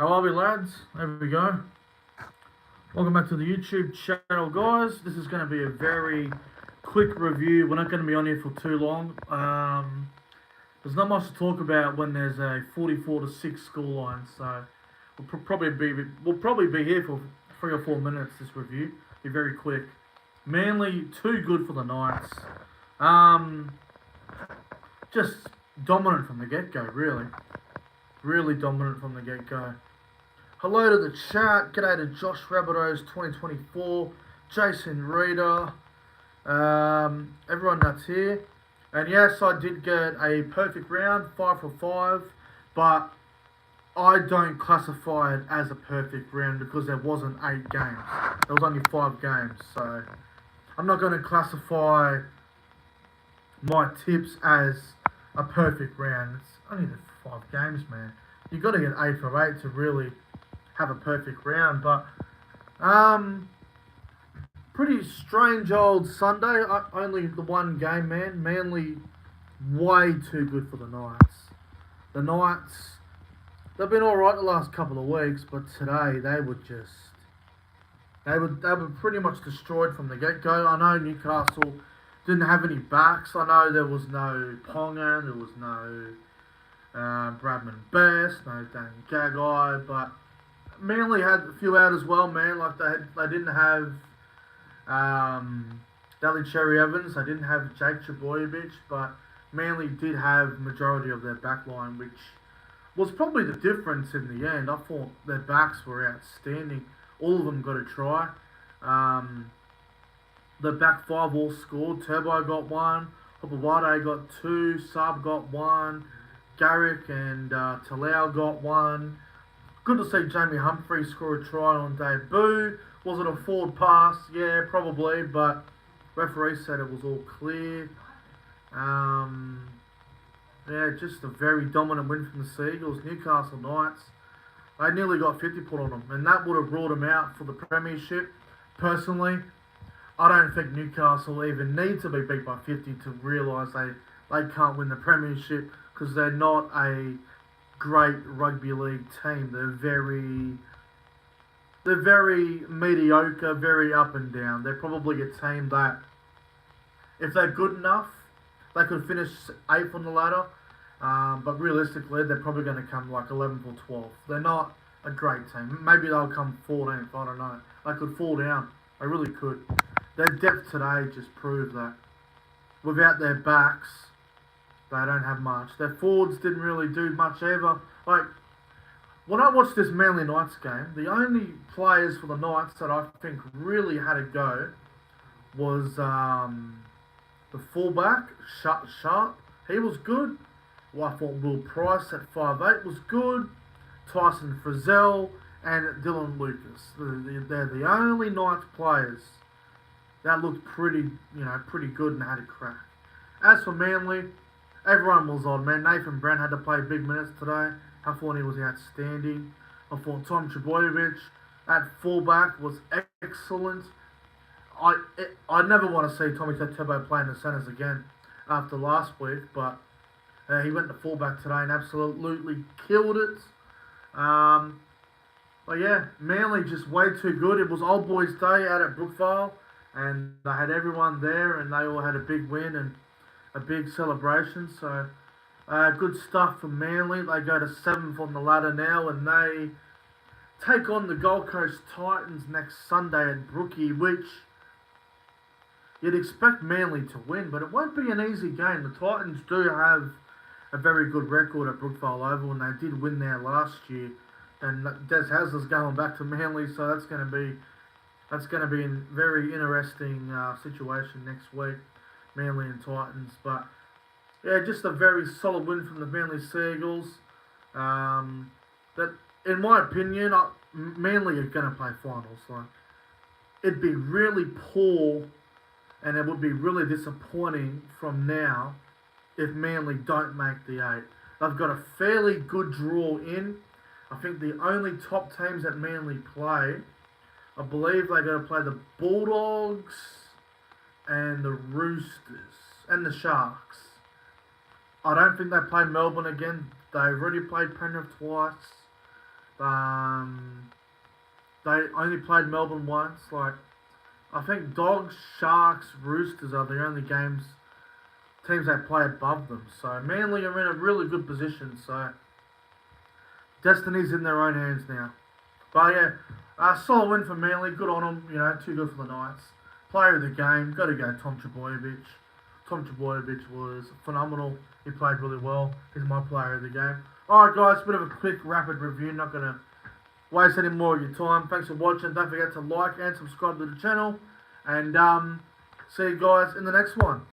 How are we, lads? There we go. Welcome back to the YouTube channel, guys. This is going to be a very quick review. We're not going to be on here for too long. There's not much to talk about when there's a 44-6 scoreline, so we'll probably be here for 3 or 4 minutes. This review be very quick. Manly too good for the Knights. Just dominant from the get-go, really dominant from the get-go. Hello to the chat. G'day to Josh Rabbitohs 2024, Jason Reader, everyone that's here. And yes, I did get a perfect round, 5 for 5, but I don't classify it as a perfect round because there wasn't 8 games. There was only 5 games, so I'm not going to classify my tips as a perfect round. It's only the 5 games, man. You've got to get 8 for 8 to really have a perfect round, but pretty strange old Sunday. Only the one game, man. Manly way too good for the Knights. The Knights, they've been all right the last couple of weeks, but today they were pretty much destroyed from the get-go. I know Newcastle didn't have any backs. I know there was no Ponga, there was no Bradman Best, no Dan Gagai, but Manly had a few out as well, man. Like they didn't have Daly Cherry Evans, they didn't have Jake Trbojevic, but Manly did have majority of their back line, which was probably the difference in the end. I thought their backs were outstanding. All of them got a try. The back 5 all scored. Turbo got 1, Hopewade got 2, Saab got 1, Garrick and Talau got 1. Good to see Jamie Humphrey score a try on debut. Was it a forward pass? Yeah, probably, but referee said it was all clear. Yeah, just a very dominant win from the Seagulls. Newcastle Knights, they nearly got 50 put on them, and that would have brought them out for the premiership. Personally, I don't think Newcastle even need to be beat by 50 to realise they can't win the premiership, because they're not a great rugby league team. They're very mediocre, very up and down. They're probably a team that, if they're good enough, they could finish 8th on the ladder. But realistically, they're probably going to come like 11th or 12th. They're not a great team. Maybe they'll come 14th. I don't know. They could fall down. They really could. Their depth today just proved that without their backs, they don't have much. Their forwards didn't really do much either. Like, when I watched this Manly Knights game, the only players for the Knights that I think really had a go was the fullback, Sharp. He was good. Well, I thought Will Price at 5'8" was good. Tyson Frizzell and Dylan Lucas. They're the only Knights players that looked pretty good and had a crack. As for Manly, everyone was on, man. Nathan Brown had to play big minutes today. I thought he was outstanding. I thought Tom Trbojevic at fullback was excellent. I never want to see Tommy Turbo play in the centres again after last week, but he went to fullback today and absolutely killed it. But yeah, Manly just way too good. It was Old Boys Day out at Brookvale, and they had everyone there, and they all had a big win and a big celebration. So good stuff for Manly. They go to 7th on the ladder now, and they take on the Gold Coast Titans next Sunday at Brookie, which you'd expect Manly to win, but it won't be an easy game. The Titans do have a very good record at Brookvale Oval, and they did win there last year. And Des Hasler's going back to Manly, so that's going to be a very interesting situation next week, Manly and Titans. But yeah, just a very solid win from the Manly Seagulls. That, in my opinion, Manly are going to play finals. Like, it'd be really poor, and it would be really disappointing from now if Manly don't make the 8. They've got a fairly good draw in. I think the only top teams that Manly play, I believe they're going to play the Bulldogs and the Roosters and the Sharks. I don't think they play Melbourne again. They've already played Penrith twice. They only played Melbourne once. Like, I think Dogs, Sharks, Roosters are the only teams that play above them. So Manly are in a really good position. So destiny's in their own hands now. But yeah, solid win for Manly. Good on them. You know, too good for the Knights. Player of the game, got to go Tom Trbojevic. Tom Trbojevic was phenomenal. He played really well. He's my player of the game. Alright guys, bit of a quick, rapid review. Not going to waste any more of your time. Thanks for watching. Don't forget to like and subscribe to the channel. And see you guys in the next one.